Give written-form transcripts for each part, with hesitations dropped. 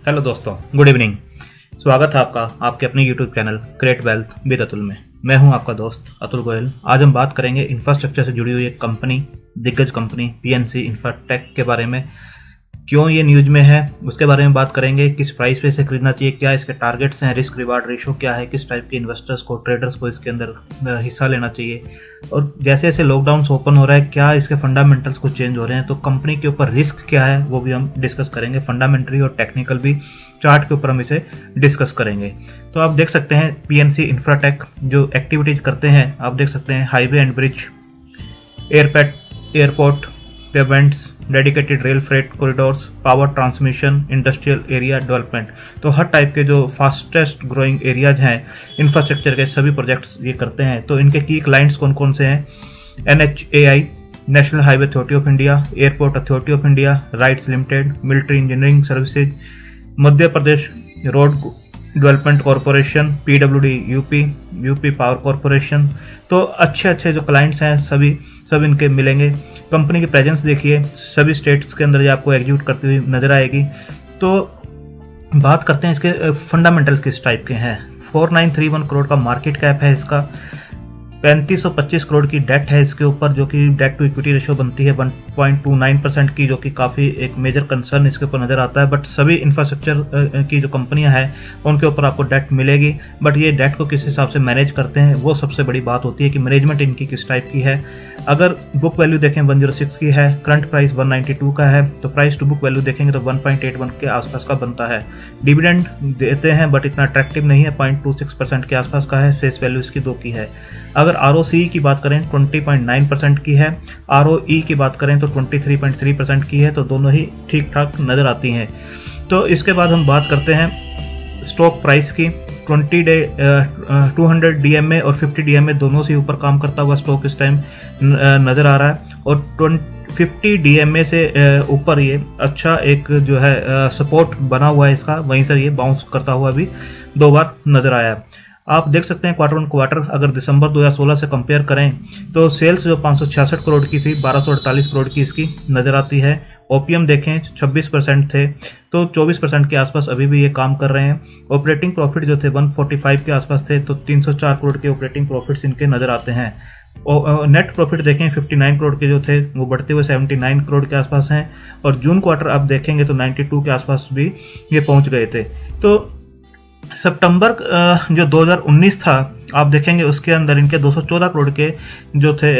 Hello दोस्तों, good evening. स्वागत है आपका आपके अपने YouTube channel create wealth with Atul में। मैं हूं आपका दोस्त अतुल गोयल। आज हम बात करेंगे इंफ्रास्ट्रक्चर से जुड़ी हुई एक कंपनी, दिग्गज कंपनी पीएनसी इंफ्राटेक के बारे में। क्यों ये न्यूज में है उसके बारे में बात करेंगे। किस प्राइस पे इसे खरीदना चाहिए, क्या इसके टारगेट्स हैं, रिस्क रिवार्ड रेशो क्या है, किस टाइप के इन्वेस्टर्स को, ट्रेडर्स को इसके अंदर हिस्सा लेना चाहिए, और जैसे जैसे लॉकडाउन ओपन हो रहा है क्या इसके फंडामेंटल्स कुछ चेंज हो रहे हैं, तो कंपनी के ऊपर रिस्क क्या है वो भी हम डिस्कस करेंगे। फंडामेंटली और टेक्निकल भी, चार्ट के ऊपर हम इसे डिस्कस करेंगे। तो आप देख सकते हैं पीएनसी इंफ्राटेक जो एक्टिविटीज करते हैं, आप देख सकते हैं highway and bridge, airport, payments, dedicated rail freight corridors, power transmission, industrial area development. तो हर टाइप के जो फास्टेस्ट ग्रोइंग एरियाज हैं इंफ्रास्ट्रक्चर के सभी प्रोजेक्ट्स ये करते हैं। तो इनके की क्लाइंट्स कौन कौन से हैं? NHAI, national highway authority of India, airport authority of India, rights limited, military engineering services, Madhya Pradesh road development corporation, PWD UP power corporation. तो अच्छे जो क्लाइंट्स हैं सब इनके मिलेंगे। कंपनी की प्रेजेंस देखिए, सभी स्टेट्स के अंदर ये आपको एग्जीक्यूट करती हुई नजर आएगी। तो बात करते हैं इसके फंडामेंटल्स किस टाइप के हैं। 4931 करोड़ का मार्केट कैप है इसका, 3525 करोड़ की डेट है इसके ऊपर, जो कि डेट टू इक्विटी रेशो बनती है 1.29% की, जो कि काफ़ी एक मेजर कंसर्न इसके ऊपर नज़र आता है। बट सभी इंफ्रास्ट्रक्चर की जो कंपनियां हैं उनके ऊपर आपको डेट मिलेगी, बट ये डेट को किस हिसाब से मैनेज करते हैं वो सबसे बड़ी बात होती है कि मैनेजमेंट इनकी किस टाइप की है। अगर बुक वैल्यू देखें 106 की है, करंट प्राइस 192 का है, तो प्राइस टू बुक वैल्यू देखेंगे तो 1.81 के आसपास का बनता है। डिविडेंड देते हैं बट इतना अट्रैक्टिव नहीं है, 0.26% के आसपास का है। फेस वैल्यू इसकी 2 की है। अगर ROCE की बात करें 20.9% की है, ROE की बात करें तो 23.3% की है। तो दोनों ही ठीक ठाक नज़र आती हैं। तो इसके बाद हम बात करते हैं स्टॉक प्राइस की। 200 DMA और 50 DMA दोनों से ऊपर काम करता हुआ स्टॉक इस टाइम नज़र आ रहा है, और 50 DMA से ऊपर ये अच्छा एक जो है सपोर्ट बना हुआ है इसका, वहीं से ये बाउंस करता हुआ भी 2 बार नज़र आया। आप देख सकते हैं क्वार्टर ऑन क्वार्टर अगर दिसंबर 2016 से कंपेयर करें तो सेल्स जो 566 करोड़ की थी 1248 करोड़ की इसकी नज़र आती है। ओपीएम देखें 26% थे, तो 24% के आसपास अभी भी ये काम कर रहे हैं। ऑपरेटिंग प्रॉफिट जो थे 145 के आसपास थे, तो 304 करोड़ के ऑपरेटिंग प्रॉफिट्स इनके नज़र आते हैं। नेट प्रॉफिट देखें 59 करोड़ के जो थे वो बढ़ते हुए 79 करोड़ के आसपास हैं, और जून क्वार्टर आप देखेंगे तो 92 के आसपास भी ये पहुंच गए थे। तो सितंबर जो 2019 था आप देखेंगे उसके अंदर इनके 214 करोड़ के जो थे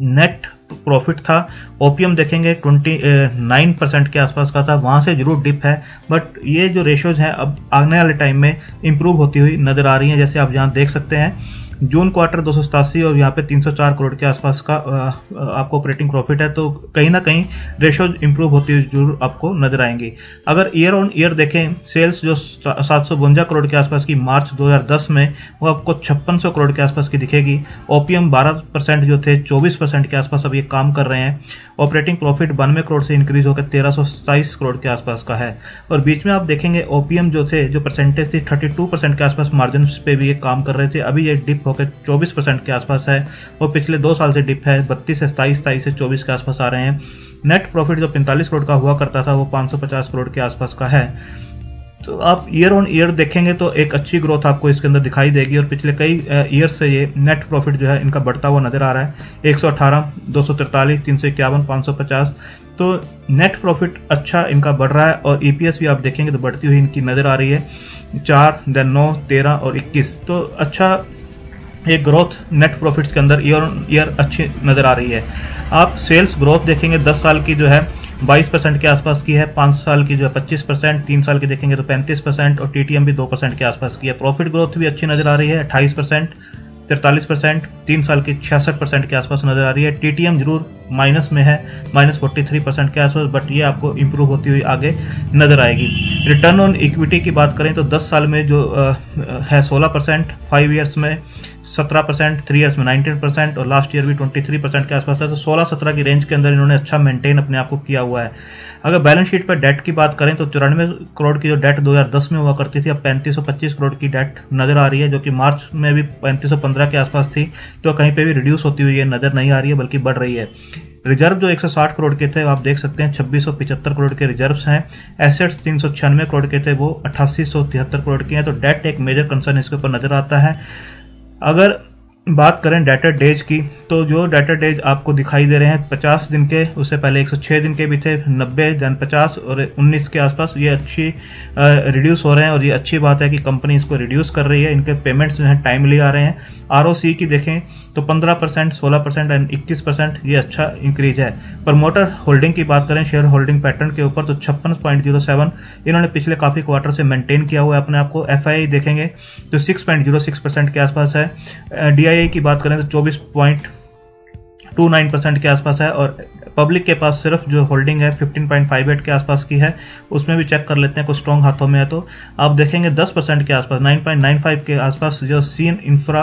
नेट प्रॉफिट था। ओपीएम देखेंगे 29% के आसपास का था, वहां से जरूर डिप है, बट ये जो रेशोज हैं अब आने वाले टाइम में इंप्रूव होती हुई नजर आ रही हैं। जैसे आप यहाँ देख सकते हैं जून क्वार्टर 287 और यहाँ पे 304 करोड़ के आसपास का आपको ऑपरेटिंग प्रॉफिट है। तो कहीं ना कहीं रेशोज इंप्रूव होती हुई जरूर आपको नजर आएंगी। अगर ईयर ऑन ईयर देखें सेल्स जो 752 करोड़ के आसपास की मार्च 2010 में, वो आपको 5600 करोड़ के आसपास की दिखेगी। ओपीएम 12% जो थे 24% के आसपास अब ये काम कर रहे हैं। ऑपरेटिंग प्रॉफिट 92 करोड़ से इंक्रीज होकर 1327 करोड़ के आसपास का है। और बीच में आप देखेंगे ओपीएम जो थे, जो परसेंटेज थी 32% के आसपास मार्जिन पे भी ये काम कर रहे थे, अभी ये डिप होकर 24% के आसपास है। वो पिछले 2 साल से डिप है, 32 से 27 से 24 के आसपास आ रहे हैं। नेट प्रॉफिट जो 45 करोड़ का हुआ करता था वो 550 करोड़ के आसपास का है। तो आप ईयर ऑन ईयर देखेंगे तो एक अच्छी ग्रोथ आपको इसके अंदर दिखाई देगी, और पिछले कई ईयर से ये नेट प्रॉफिट जो है इनका बढ़ता हुआ नजर आ रहा है। 118, 243, 351, 550। तो नेट प्रॉफिट अच्छा इनका बढ़ रहा है, और ईपीएस भी आप देखेंगे तो बढ़ती हुई इनकी नजर आ रही है, 4, then 9, 13 और 21। तो अच्छा एक ग्रोथ नेट प्रॉफिट्स के अंदर ईयर ऑन ईयर अच्छी नजर आ रही है। आप सेल्स ग्रोथ देखेंगे 10 साल की जो है 22% के आसपास की है, 5 साल की जो है 25%, 3 साल की देखेंगे तो 35%, और टीटीएम भी 2% के आसपास की है। प्रॉफिट ग्रोथ भी अच्छी नजर आ रही है, 28%, 43%, 3 साल की 66% के आसपास नजर आ रही है। टीटीएम जरूर माइनस में है, -43% के आसपास, बट ये आपको इंप्रूव होती हुई आगे नजर आएगी। रिटर्न ऑन इक्विटी की बात करें तो 10 साल में जो है 16%, 5 ईयर्स में 17%, 3 ईयर्स में 19%, और लास्ट ईयर भी 23% के आसपास है। तो 16-17 की रेंज के अंदर इन्होंने अच्छा मेंटेन अपने आप को किया हुआ है। अगर बैलेंस शीट पर डेट की बात करें तो 94 करोड़ की जो डेट 2010 में हुआ करती थी, अब 3525 करोड़ की डेट नजर आ रही है, जो कि मार्च में भी 3515 के आसपास थी। तो कहीं पे भी रिड्यूस होती हुई नजर नहीं आ रही है, बल्कि बढ़ रही है। रिजर्व जो 160 करोड़ के थे आप देख सकते हैं 2675 करोड़ के रिजर्व्स हैं। एसेट्स 396 करोड़ के थे, वो 8873 करोड़ के हैं। तो डेट एक मेजर कंसर्न इसके ऊपर नजर आता है। अगर बात करें डेटर डेज की, तो जो डेटर डेज आपको दिखाई दे रहे हैं 50 दिन के, उससे पहले 106 दिन के भी थे, 90 देन 50 और 19 के आसपास ये अच्छी रिड्यूस हो रहे हैं और ये अच्छी बात है कि कंपनी इसको रिड्यूस कर रही है। इनके पेमेंट्स जो हैं टाइमली आ रहे हैं। ROC की देखें तो 15%, 16% एंड 21% ये अच्छा इंक्रीज है। प्रमोटर होल्डिंग की बात करें शेयर होल्डिंग पैटर्न के ऊपर तो 56.07 इन्होंने पिछले काफ़ी क्वार्टर से मेंटेन किया हुआ है अपने आप को। FII देखेंगे तो 6.06% के आसपास है। DII की बात करें तो 24.29% के आसपास है। और पब्लिक के पास सिर्फ जो होल्डिंग है 15.58 के आसपास की है, उसमें भी चेक कर लेते हैं कुछ स्ट्रॉन्ग हाथों में है तो आप देखेंगे 10% के आसपास 9.95 के आसपास जो CN इंफ्रा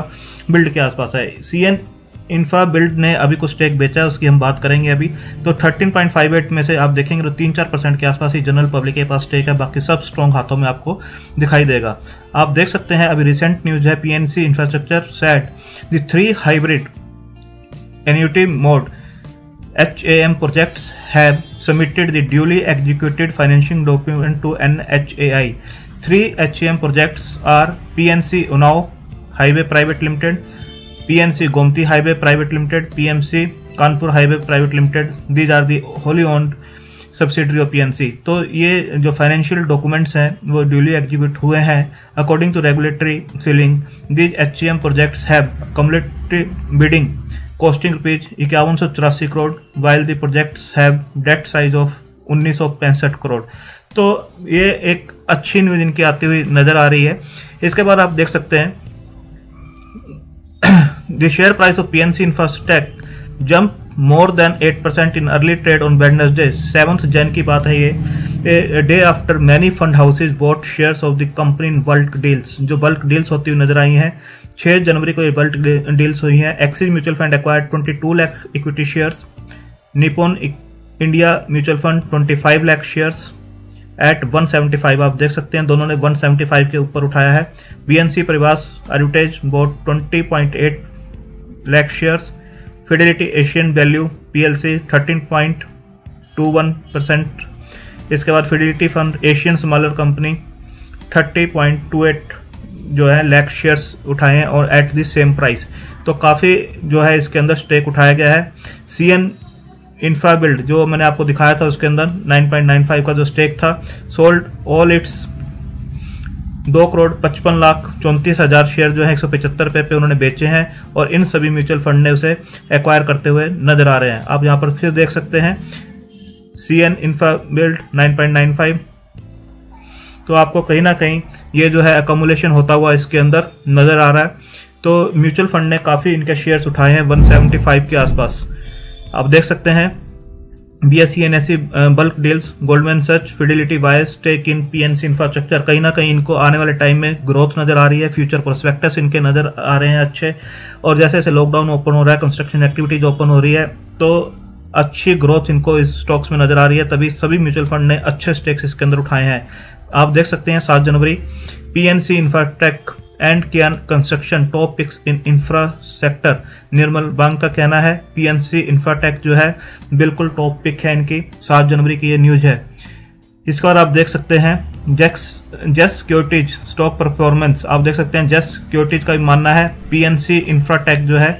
बिल्ड के आसपास है। CN इंफ्रा बिल्ड ने अभी कुछ स्टेक बेचा है, उसकी हम बात करेंगे अभी। तो 13.58 में से आप देखेंगे तो 3-4% के आसपास ही जनरल पब्लिक के पास स्टेक है, बाकी सब स्ट्रॉन्ग हाथों में आपको दिखाई देगा। आप देख सकते हैं अभी रिसेंट न्यूज है PNC infrastructure said the 3 hybrid annuity mode HAM projects have submitted the duly executed financing document to NHAI. 3 HAM projects are PNC Unnao Highway Private Limited, PNC Gomti Highway Private Limited, PMC Kanpur Highway Private Limited. These are the wholly owned subsidiary of PNC. तो ये जो financial documents हैं वो duly execute हुए हैं according to regulatory ceiling. These HAM projects have cumulative bidding costing rupees 5184 crore while the projects have debt size of 1965 crore. तो ये एक अच्छी न्यूज इनकी आती हुई नजर आ रही है। इसके बाद आप देख सकते हैं the share price of PNC infrastructure jump more than 8% in early trade on Wednesday 7 Jan की बात है ये। Day after many fund houses bought shares of the company in bulk deals, जो बल्क डील्स होती हुई नजर आई हैं 6 जनवरी को ये बल्क डील्स हुई हैं। Axis mutual fund acquired 22 lakh equity shares, Nippon India mutual fund 25 lakh shares at 175। आप देख सकते हैं दोनों ने 175 के ऊपर उठाया है। BNC Paribas advertise bought 20.8 lakh shares, Fidelity Asian value PLC 13.21%। इसके बाद Fidelity fund Asian smaller company 30.28 जो है लाख शेयर्स उठाए हैं और एट द सेम प्राइस। तो काफ़ी जो है इसके अंदर स्टेक उठाया गया है। CN इंफ्रा बिल्ड जो मैंने आपको दिखाया था उसके अंदर 9.95 का जो स्टेक था, सोल्ड ऑल इट्स 2,55,34,000 शेयर जो है 175 रुपये पे उन्होंने बेचे हैं और इन सभी म्यूचुअल फंड ने उसे एक्वायर करते हुए नजर आ रहे हैं। आप यहाँ पर फिर देख सकते हैं CN इंफ्रा बिल्ड 9.95। तो आपको कहीं ना कहीं ये जो है अकोमुलेशन होता हुआ इसके अंदर नजर आ रहा है। तो म्यूचुअल फंड ने काफ़ी इनके शेयर्स उठाए हैं 175 के आसपास। आप देख सकते हैं BSE NSE bulk deals, Goldman Sachs, Fidelity wise stake in PNC infrastructure. कहीं ना कहीं इनको आने वाले टाइम में ग्रोथ नजर आ रही है, फ्यूचर प्रोस्पेक्टस इनके नजर आ रहे हैं अच्छे। और जैसे जैसे लॉकडाउन ओपन हो रहा है, कंस्ट्रक्शन एक्टिविटीज ओपन हो रही है, तो अच्छी ग्रोथ इनको इस स्टॉक्स में नजर आ रही है, तभी सभी म्यूचुअल फंड ने अच्छे स्टेक्स इसके अंदर उठाए हैं। आप देख सकते हैं 7 जनवरी PNC इंफ्राटेक एंड कियान construction top picks in infra sector. Nirmal Bang का कहना है PNC इंफ्राटेक जो है बिल्कुल टॉप पिक है इनकी। 7 जनवरी की ये न्यूज है। इसके बाद आप देख सकते हैं जेस सिक्योरिटीज स्टॉक परफॉर्मेंस। आप देख सकते हैं जेस सिक्योरिटीज का भी मानना है PNC इंफ्राटेक जो है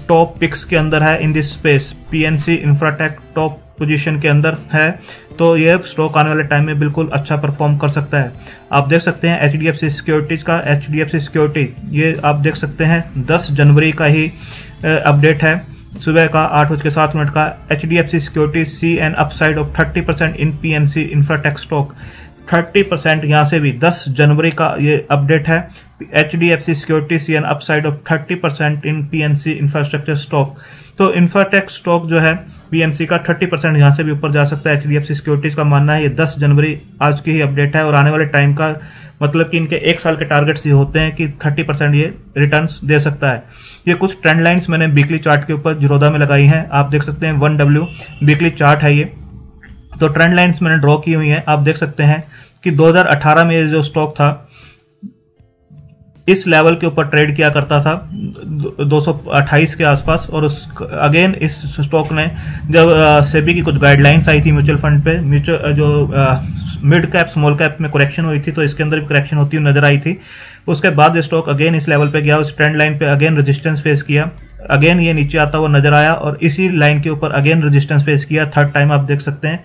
टॉप पिक्स के अंदर है in this space. PNC Infratech top position के अंदर है, तो ये स्टॉक आने वाले टाइम में बिल्कुल अच्छा परफॉर्म कर सकता है। आप देख सकते हैं HDFC सिक्योरिटीज का, HDFC सिक्योरिटी ये आप देख सकते हैं 10 जनवरी का ही अपडेट है, सुबह का 8:07 का। HDFC security see an upside of 30% in PNC Infratech stock. 30% यहाँ से भी 10 जनवरी का ये अपडेट है। HDFC security see an upside of 30% in PNC infrastructure stock. तो इंफ्राटेक स्टॉक जो है PNC का 30% यहाँ से भी ऊपर जा सकता है। HDFC सिक्योरिटीज का मानना है ये 10 जनवरी आज की ही अपडेट है और आने वाले टाइम का मतलब कि इनके 1 साल के टारगेट्स ये होते हैं कि 30% ये रिटर्न्स दे सकता है। ये कुछ ट्रेंड लाइंस मैंने वीकली चार्ट के ऊपर जीरोधा में लगाई हैं। आप देख सकते हैं 1W वीकली चार्ट है ये, तो ट्रेंड लाइंस मैंने ड्रॉ की हुई हैं। आप देख सकते हैं कि 2018 में ये जो स्टॉक था इस लेवल के ऊपर ट्रेड किया करता था 228 के आसपास, और उस अगेन इस स्टॉक ने जब सेबी की कुछ गाइडलाइंस आई थी म्यूचुअल फंड पे, म्यूचुअल जो मिड कैप स्मॉल कैप में करेक्शन हुई थी, तो इसके अंदर भी करेक्शन होती हुई नजर आई थी। उसके बाद ये स्टॉक अगेन इस लेवल पे गया, उस ट्रेंड लाइन पे अगेन रेजिस्टेंस फेस किया, अगेन ये नीचे आता हुआ नजर आया और इसी लाइन के ऊपर अगेन रेजिस्टेंस फेस किया। थर्ड टाइम आप देख सकते हैं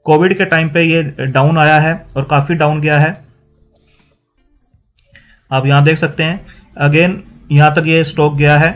कोविड के टाइम पे ये डाउन आया है और काफी डाउन गया है, आप यहां देख सकते हैं। अगेन यहां तक ये स्टॉक गया है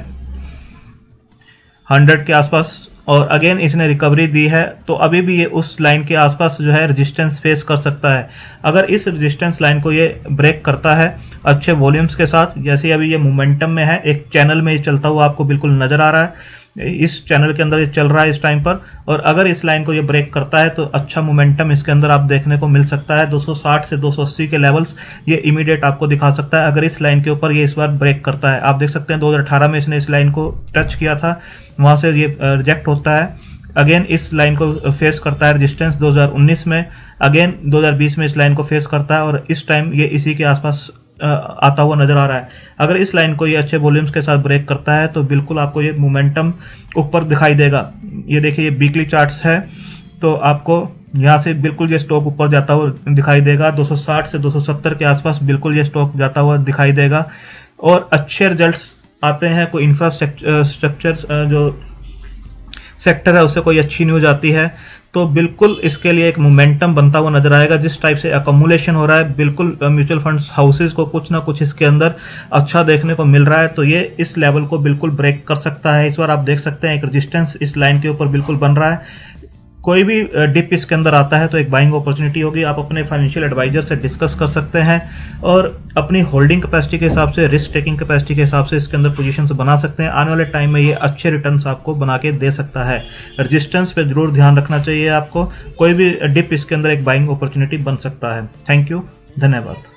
100 के आसपास और अगेन इसने रिकवरी दी है, तो अभी भी ये उस लाइन के आसपास जो है रेजिस्टेंस फेस कर सकता है। अगर इस रेजिस्टेंस लाइन को ये ब्रेक करता है अच्छे वॉल्यूम्स के साथ, जैसे अभी ये मोमेंटम में है, एक चैनल में ये चलता हुआ आपको बिल्कुल नजर आ रहा है, इस चैनल के अंदर ये चल रहा है इस टाइम पर, और अगर इस लाइन को ये ब्रेक करता है तो अच्छा मोमेंटम इसके अंदर आप देखने को मिल सकता है। 260 से 280 के लेवल्स ये इमीडिएट आपको दिखा सकता है अगर इस लाइन के ऊपर ये इस बार ब्रेक करता है। आप देख सकते हैं 2018 में इसने इस लाइन को टच किया था, वहां से ये रिजेक्ट होता है, अगेन इस लाइन को फेस करता है रेजिस्टेंस 2019 में, अगेन 2020 में इस लाइन को फेस करता है और इस टाइम ये इसी के आसपास आता हुआ नजर आ रहा है। अगर इस लाइन को ये अच्छे वॉल्यूम्स के साथ ब्रेक करता है तो बिल्कुल आपको ये मोमेंटम ऊपर दिखाई देगा। ये देखिए ये वीकली चार्ट्स है, तो आपको यहाँ से बिल्कुल ये स्टॉक ऊपर जाता हुआ दिखाई देगा, 260 से 270 के आसपास बिल्कुल ये स्टॉक जाता हुआ दिखाई देगा और अच्छे रिजल्ट्स आते हैं। कोई इंफ्रास्ट्रक्चर जो सेक्टर है उससे कोई अच्छी न्यूज आती है तो बिल्कुल इसके लिए एक मोमेंटम बनता हुआ नजर आएगा। जिस टाइप से अकोमुलेशन हो रहा है, बिल्कुल म्यूचुअल फंड्स हाउसेज को कुछ ना कुछ इसके अंदर अच्छा देखने को मिल रहा है, तो ये इस लेवल को बिल्कुल ब्रेक कर सकता है। इस बार आप देख सकते हैं एक रेजिस्टेंस इस लाइन के ऊपर बिल्कुल बन रहा है। कोई भी डिप इसके अंदर आता है तो एक बाइंग अपॉर्चुनिटी होगी। आप अपने फाइनेंशियल एडवाइजर से डिस्कस कर सकते हैं और अपनी होल्डिंग कैपेसिटी के हिसाब से, रिस्क टेकिंग कैपेसिटी के हिसाब से इसके अंदर पोजीशंस बना सकते हैं। आने वाले टाइम में ये अच्छे रिटर्न्स आपको बना के दे सकता है। रेजिस्टेंस पे जरूर ध्यान रखना चाहिए आपको, कोई भी डिप इसके अंदर एक बाइंग अपॉर्चुनिटी बन सकता है। थैंक यू, धन्यवाद।